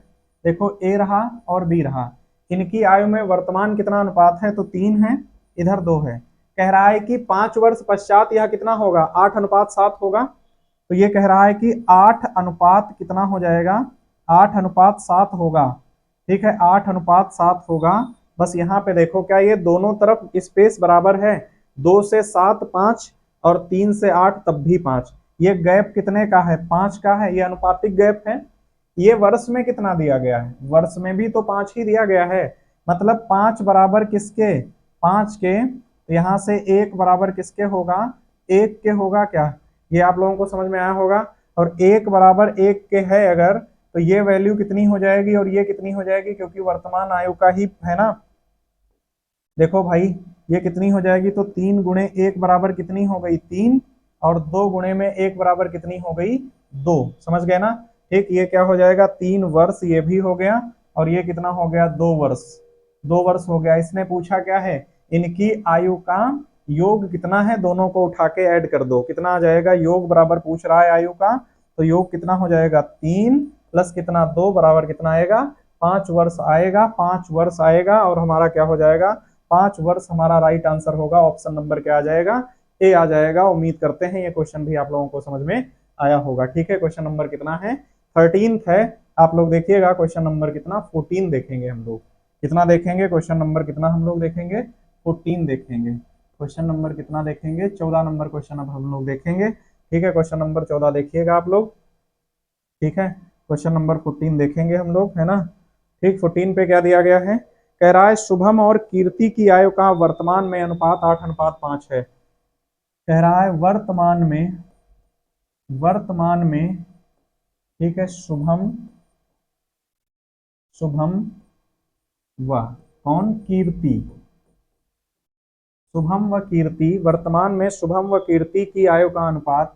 देखो ए रहा और बी रहा, इनकी आयु में वर्तमान कितना अनुपात है, तो 3 है, इधर 2 है। कह रहा है कि 5 वर्ष पश्चात यह कितना होगा, 8:7 होगा। तो ये कह रहा है कि 8 अनुपात कितना हो जाएगा, 8:7 होगा, ठीक है 8:7 होगा। बस यहाँ पे देखो क्या ये दोनों तरफ स्पेस बराबर है, 2 से 7 5 और 3 से 8 तब भी 5, ये गैप कितने का है 5 का है, ये अनुपातिक गैप है। ये वर्ष में कितना दिया गया है, वर्ष में भी तो 5 ही दिया गया है, मतलब 5 बराबर किसके 5 के, तो यहाँ से 1 बराबर किसके होगा 1 के होगा क्या, ये आप लोगों को समझ में आया होगा। और 1 बराबर 1 के है अगर, तो ये वैल्यू कितनी हो जाएगी और ये कितनी हो जाएगी, क्योंकि वर्तमान आयु का ही है ना। देखो भाई ये कितनी हो जाएगी, तो 3 गुणे 1 बराबर कितनी हो गई 3, और 2 गुणे में 1 बराबर कितनी हो गई 2, समझ गए ना। ठीक ये क्या हो जाएगा 3 वर्ष ये भी हो गया, और ये कितना हो गया 2 वर्ष, 2 वर्ष हो गया। इसने पूछा क्या है, इनकी आयु का योग कितना है, दोनों को उठा के ऐड कर दो, कितना आ जाएगा, योग बराबर पूछ रहा है आयु का, तो योग कितना हो जाएगा 3 प्लस कितना 2 बराबर कितना आएगा 5 वर्ष आएगा, 5 वर्ष आएगा, और हमारा क्या हो जाएगा 5 वर्ष हमारा राइट आंसर होगा। ऑप्शन नंबर क्या आ जाएगा, ए आ जाएगा। उम्मीद करते हैं ये क्वेश्चन भी आप लोगों को समझ में आया होगा। ठीक है क्वेश्चन नंबर कितना है 13th है, आप लोग देखिएगा क्वेश्चन नंबर कितना 14 देखेंगे हम लोग, कितना देखेंगे क्वेश्चन नंबर कितना हम लोग देखेंगे 14 देखेंगे। क्वेश्चन नंबर कितना देखेंगे 14 नंबर क्वेश्चन अब हम लोग देखेंगे। ठीक है क्वेश्चन नंबर 14 देखिएगा आप लोग, ठीक है क्वेश्चन नंबर 14 देखेंगे हम लोग, है ना। ठीक 14 पे क्या दिया गया है, कह रहा है शुभम और कीर्ति की आयु का वर्तमान में अनुपात 8:5 है। कह रहा है वर्तमान में ठीक है शुभम व कौन कीर्ति, शुभम व कीर्ति, वर्तमान में शुभम व कीर्ति की आयु का अनुपात,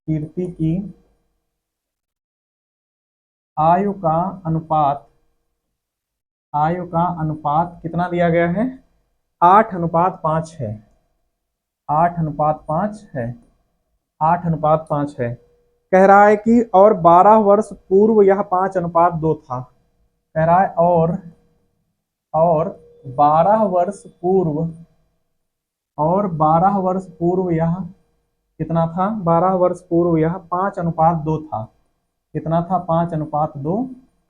कीर्ति की आयु का अनुपात कितना दिया गया है 8:5 है, 8:5 है, 8:5 है। कह रहा है कि और 12 वर्ष पूर्व यह 5:2 था। कह रहा है और 12 वर्ष पूर्व, और 12 वर्ष पूर्व यह कितना था, 12 वर्ष पूर्व यह 5:2 था, कितना था 5:2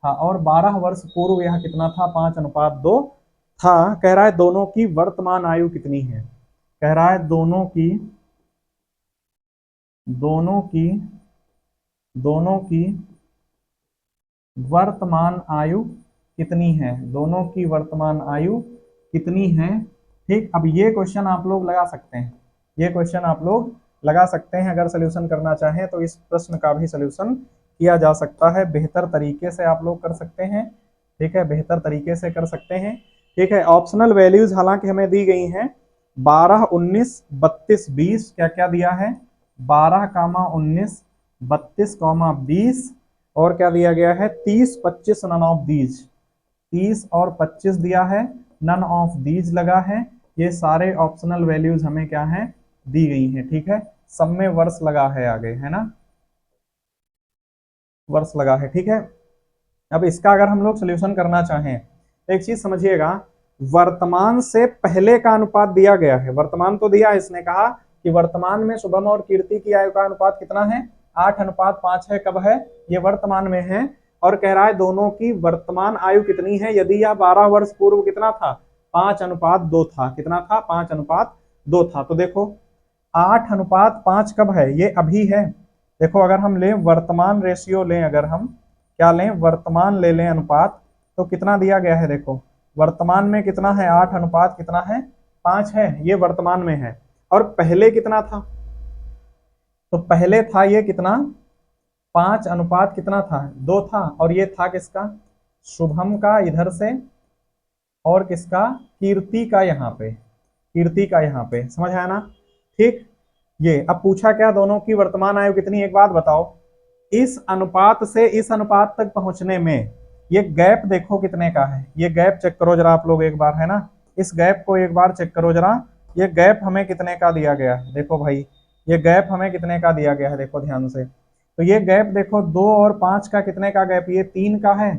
था, और 12 वर्ष पूर्व यह कितना था 5:2 था। कह रहा है दोनों की वर्तमान आयु कितनी है, कह रहा है दोनों की वर्तमान आयु कितनी है, दोनों की वर्तमान आयु कितनी है। ठीक अब ये क्वेश्चन आप लोग लगा सकते हैं, ये क्वेश्चन आप लोग लगा सकते हैं, अगर सोल्यूशन करना चाहें तो इस प्रश्न का भी सोल्यूशन किया जा सकता है, बेहतर तरीके से आप लोग कर सकते हैं। ठीक है बेहतर तरीके से कर सकते हैं। ठीक है ऑप्शनल वैल्यूज हालांकि हमें दी गई हैं 12, 19, 32, 20, क्या क्या दिया है 12, 19, 32, 20, और क्या दिया गया है 30, 25, नन ऑफ दीज, 30 और 25 दिया है, नन ऑफ दीज लगा है। ये सारे ऑप्शनल वैल्यूज हमें क्या है दी गई हैं। ठीक है सब में वर्ष लगा है आगे, है ना वर्ष लगा है। ठीक है अब इसका अगर हम लोग सोल्यूशन करना चाहें तो एक चीज समझिएगा, वर्तमान से पहले का अनुपात दिया गया है, वर्तमान तो दिया है, इसने कहा कि वर्तमान में शुभम और कीर्ति की आयु का अनुपात कितना है 8:5 है, कब है ये वर्तमान में है, और कह रहा है दोनों की वर्तमान आयु कितनी है, यदि यह 12 वर्ष पूर्व कितना था 5:2 था, कितना था 5:2 था। तो देखो 8:5 कब है, ये अभी है। देखो अगर हम लें वर्तमान रेशियो लें, अगर हम क्या लें वर्तमान ले लें अनुपात, तो कितना दिया गया है, देखो वर्तमान में कितना है 8 कितना है 5 है, ये वर्तमान में है। और पहले कितना था, तो पहले था ये कितना 5 अनुपात कितना था, 2 था, और ये था किसका, शुभम का इधर से, और किसका, कीर्ति का यहाँ पे, कीर्ति का यहाँ पे, समझ आया ना। ठीक, ये अब पूछा क्या, दोनों की वर्तमान आयु कितनी, एक बात बताओ, इस अनुपात से इस अनुपात तक पहुंचने में ये गैप देखो कितने का है, ये गैप चेक करो जरा आप लोग एक बार, है ना, इस गैप को एक बार चेक करो जरा, ये गैप हमें कितने का दिया गया है, देखो भाई, ये गैप हमें कितने का दिया गया है, देखो ध्यान से, तो ये गैप देखो 2 और 5 का कितने का गैप, ये 3 का है,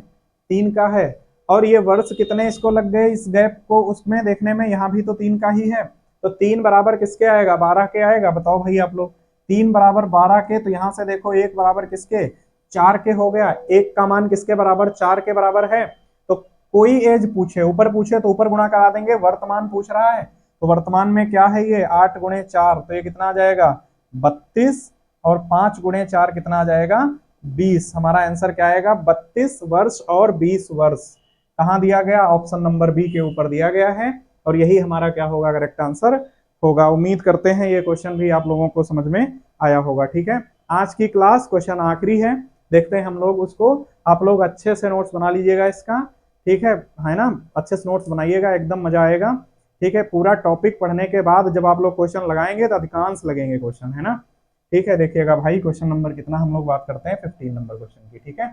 3 का है, और ये वर्ष कितने इसको लग गए इस गैप को उसमें देखने में, यहाँ भी तो 3 का ही है, तो 3 बराबर किसके आएगा, 12 के आएगा, बताओ भाई आप लोग, 3 बराबर 12 के, तो यहां से देखो 1 बराबर किसके, 4 के हो गया, 1 का मान किसके बराबर, 4 के बराबर है, तो कोई एज पूछे, ऊपर पूछे तो ऊपर गुणा करा देंगे, वर्तमान पूछ रहा है तो वर्तमान में क्या है, ये 8 गुणे 4, तो ये कितना आ जाएगा 32, और 5 गुणे 4 कितना आ जाएगा 20, हमारा आंसर क्या आएगा 32 वर्ष और 20 वर्ष, कहाँ दिया गया, ऑप्शन नंबर बी के ऊपर दिया गया है, और यही हमारा क्या होगा, करेक्ट आंसर होगा। उम्मीद करते हैं ये क्वेश्चन भी आप लोगों को समझ में आया होगा। ठीक है, आज की क्लास क्वेश्चन आखिरी है, देखते हैं हम लोग उसको, आप लोग अच्छे से नोट्स बना लीजिएगा इसका, ठीक है ना, अच्छे से नोट्स बनाइएगा, एकदम मजा आएगा। ठीक है, पूरा टॉपिक पढ़ने के बाद जब आप लोग क्वेश्चन लगाएंगे तो अधिकांश लगेंगे क्वेश्चन, है ना। ठीक है, देखिएगा भाई, क्वेश्चन नंबर कितना हम लोग बात करते हैं, 15 नंबर क्वेश्चन की। ठीक है,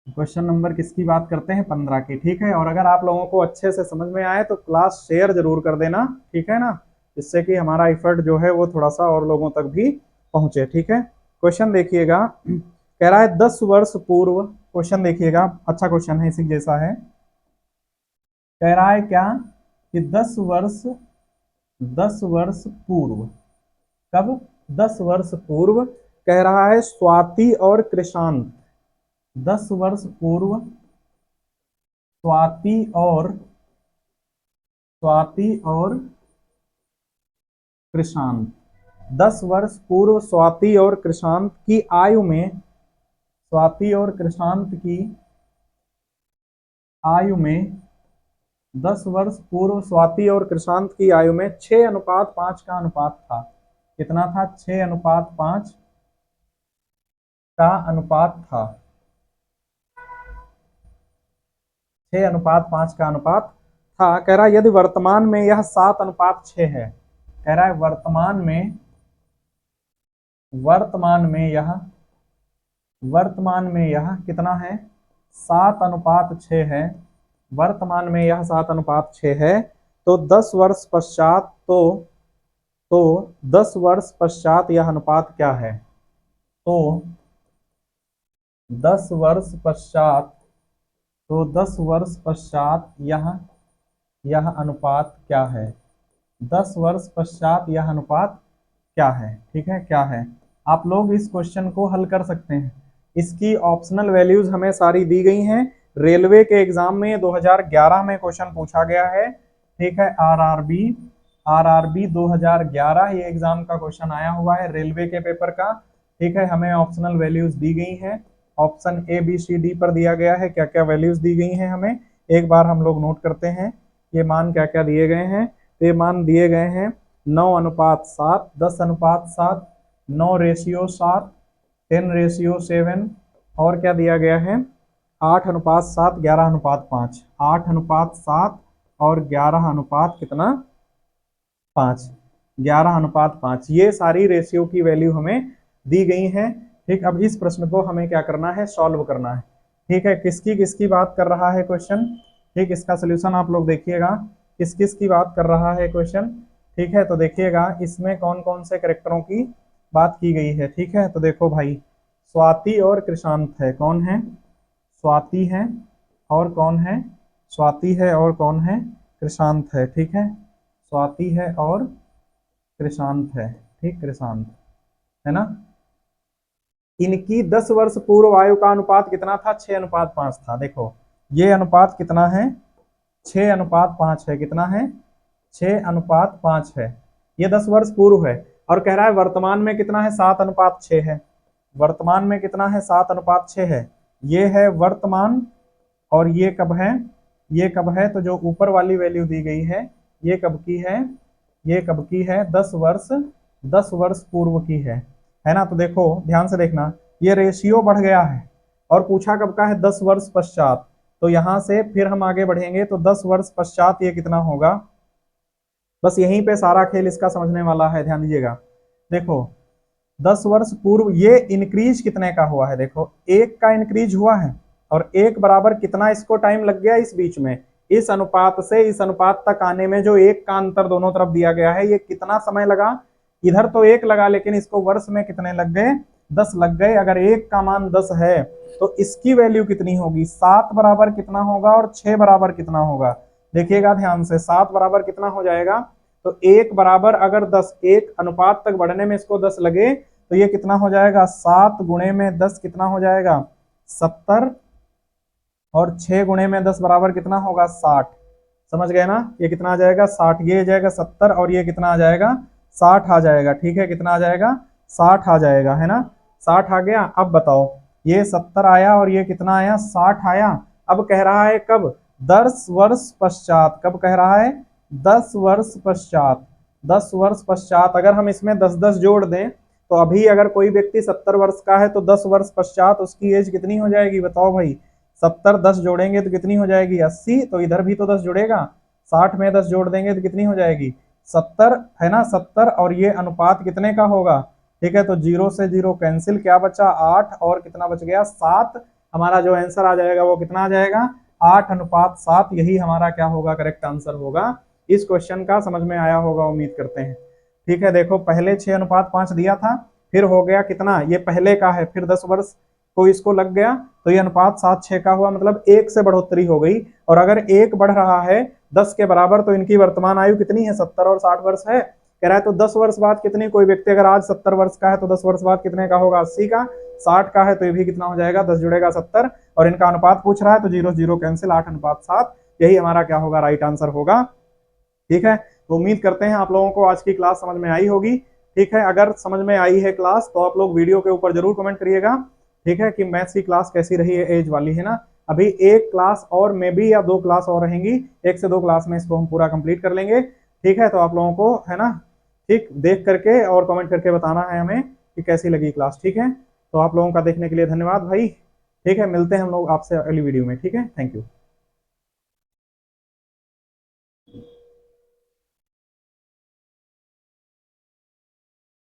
क्वेश्चन नंबर किसकी बात करते हैं, 15 की। ठीक है, और अगर आप लोगों को अच्छे से समझ में आए तो क्लास शेयर जरूर कर देना, ठीक है ना, जिससे कि हमारा इफर्ट जो है वो थोड़ा सा और लोगों तक भी पहुंचे। ठीक है, क्वेश्चन देखिएगा, कह रहा है 10 वर्ष पूर्व, क्वेश्चन देखिएगा, अच्छा क्वेश्चन है, इसी जैसा है, कह रहा है क्या कि 10 वर्ष पूर्व, कब, 10 वर्ष पूर्व, कह रहा है स्वाति और कृषांत, 10 वर्ष पूर्व स्वाति और कृषांत, 10 वर्ष पूर्व स्वाति और कृषांत की आयु में, स्वाति और कृषांत की आयु में, 10 वर्ष पूर्व स्वाति और कृषांत की आयु में 6:5 का अनुपात था, कितना था, 6:5 का अनुपात था, 6:5 का अनुपात था। कह रहा है यदि वर्तमान में यह 7:6 है, कह रहा है वर्तमान में यह कितना है, 7:6 है, वर्तमान में यह 7:6 है, तो 10 वर्ष पश्चात, तो 10 वर्ष पश्चात यह अनुपात क्या है, तो 10 वर्ष पश्चात, तो 10 वर्ष पश्चात यह अनुपात क्या है, 10 वर्ष पश्चात यह अनुपात क्या है। ठीक है, क्या है, आप लोग इस क्वेश्चन को हल कर सकते हैं, इसकी ऑप्शनल वैल्यूज हमें सारी दी गई हैं, रेलवे के एग्जाम में 2011 में क्वेश्चन पूछा गया है। ठीक है, आरआरबी 2011 ये एग्जाम का क्वेश्चन आया हुआ है रेलवे के पेपर का। ठीक है, हमें ऑप्शनल वैल्यूज दी गई हैं, option A B C D पर दिया गया है क्या क्या वैल्यूज दी गई हैं हमें, एक बार हम लोग नोट करते हैं, ये मान क्या क्या दिए गए हैं, तो ये मान दिए गए हैं 9:7, 10:7, 9:7, 10:7, और क्या दिया गया है 8:7, 11:5, 8:7 और 11 कितना 5, 11:5, ये सारी रेशियो की वैल्यू हमें दी गई है। ठीक, अब इस प्रश्न को हमें क्या करना है, सॉल्व करना है। ठीक है, किसकी किसकी बात कर रहा है क्वेश्चन, ठीक, इसका सोल्यूशन आप लोग देखिएगा, किस किस की बात कर रहा है क्वेश्चन। ठीक है, तो देखिएगा इसमें कौन कौन से कैरेक्टरों की बात की गई है। ठीक है, तो देखो भाई, स्वाति और कृषांत है, कौन है, स्वाति है, और कौन है, स्वाति है और कौन है, कृषांत है। ठीक है, स्वाति है और कृषांत है, ठीक, कृषांत है ना। इनकी 10 वर्ष पूर्व आयु का अनुपात कितना था, 6:5 था। देखो ये अनुपात कितना है, 6:5 है, कितना है 6:5 है, ये 10 वर्ष पूर्व है, और कह रहा है वर्तमान में कितना है, 7:6 है, वर्तमान में कितना है 7:6 है, ये है वर्तमान, और ये कब है, ये कब है, तो जो ऊपर वाली वैल्यू दी गई है ये कब की है, ये कब की है, 10 वर्ष पूर्व की है। है ना। तो देखो ध्यान से देखना, ये रेशियो बढ़ गया है और पूछा कब का है, 10 वर्ष पश्चात। तो यहां से फिर हम आगे बढ़ेंगे तो 10 वर्ष पश्चात ये कितना होगा। बस यहीं पे सारा खेल इसका समझने वाला है, ध्यान दीजिएगा। देखो 10 वर्ष पूर्व ये इंक्रीज कितने का हुआ है, देखो 1 का इंक्रीज हुआ है और 1 बराबर कितना इसको टाइम लग गया इस बीच में, इस अनुपात से इस अनुपात तक आने में जो 1 का अंतर दोनों तरफ दिया गया है, ये कितना समय लगा। इधर तो 1 लगा लेकिन इसको वर्ष में कितने लग गए, 10 लग गए। अगर 1 का मान 10 है तो इसकी वैल्यू कितनी होगी, 7 बराबर कितना होगा और 6 बराबर कितना होगा। देखिएगा ध्यान से, 7 बराबर कितना हो जाएगा, तो 1 बराबर अगर 10, 1 अनुपात तक बढ़ने में इसको 10 लगे तो ये कितना हो जाएगा, 7 गुणे में 10 कितना हो जाएगा, 70, और 6 गुणे में 10 बराबर कितना होगा, 60। समझ गए ना, ये कितना आ जाएगा 60, ये आ जाएगा 70 और ये कितना आ जाएगा 60 आ जाएगा। ठीक है, कितना आ जाएगा 60 आ जाएगा, है ना। 60 आ गया। अब बताओ, ये 70 आया और ये कितना आया, 60 आया। अब कह रहा है कब, 10 वर्ष पश्चात। कब कह रहा है, 10 वर्ष पश्चात। 10 वर्ष पश्चात अगर हम इसमें 10-10 जोड़ दें तो अभी अगर कोई व्यक्ति 70 वर्ष का है तो 10 वर्ष पश्चात उसकी एज कितनी हो जाएगी, बताओ भाई। 70 10 जोड़ेंगे तो कितनी हो जाएगी, 80। तो इधर भी तो 10 जुड़ेगा, 60 में 10 जोड़ देंगे तो कितनी हो जाएगी, 70, है ना। 70 और ये अनुपात कितने का होगा, ठीक है। तो 0 से 0 कैंसिल, क्या बचा 8 और कितना बच गया 7। हमारा जो आंसर आ जाएगा वो कितना आ जाएगा, 8:7। यही हमारा क्या होगा, करेक्ट आंसर होगा। इस क्वेश्चन का समझ में आया होगा, उम्मीद करते हैं। ठीक है, देखो पहले 6:5 दिया था, फिर हो गया कितना, ये पहले का है, फिर 10 वर्ष को इसको लग गया तो ये अनुपात 7:6 का हुआ, मतलब 1 से बढ़ोतरी हो गई। और अगर 1 बढ़ रहा है 10 के बराबर तो इनकी वर्तमान आयु कितनी है, 70 और 60 वर्ष है। कह रहा है तो 10 वर्ष बाद कितनी, कोई व्यक्ति अगर आज 70 वर्ष का है तो 10 वर्ष बाद कितने का होगा, 80 का। 60 का है तो ये भी कितना हो जाएगा, 10 जुड़ेगा 70, और इनका अनुपात पूछ रहा है तो 0 0 कैंसिल, 8:7। यही हमारा क्या होगा, राइट आंसर होगा। ठीक है, तो उम्मीद करते हैं आप लोगों को आज की क्लास समझ में आई होगी। ठीक है, अगर समझ में आई है क्लास तो आप लोग वीडियो के ऊपर जरूर कमेंट करिएगा। ठीक है, कि मैथ्स की क्लास कैसी रही है एज वाली, है ना। अभी एक क्लास और मे बी या 2 क्लास और रहेंगी, 1 से 2 क्लास में इसको हम पूरा कंप्लीट कर लेंगे। ठीक है, तो आप लोगों को, है ना, ठीक देख करके और कमेंट करके बताना है हमें कि कैसी लगी क्लास। ठीक है, तो आप लोगों का देखने के लिए धन्यवाद भाई। ठीक है, मिलते हैं हम लोग आपसे अगली वीडियो में। ठीक है, थैंक यू।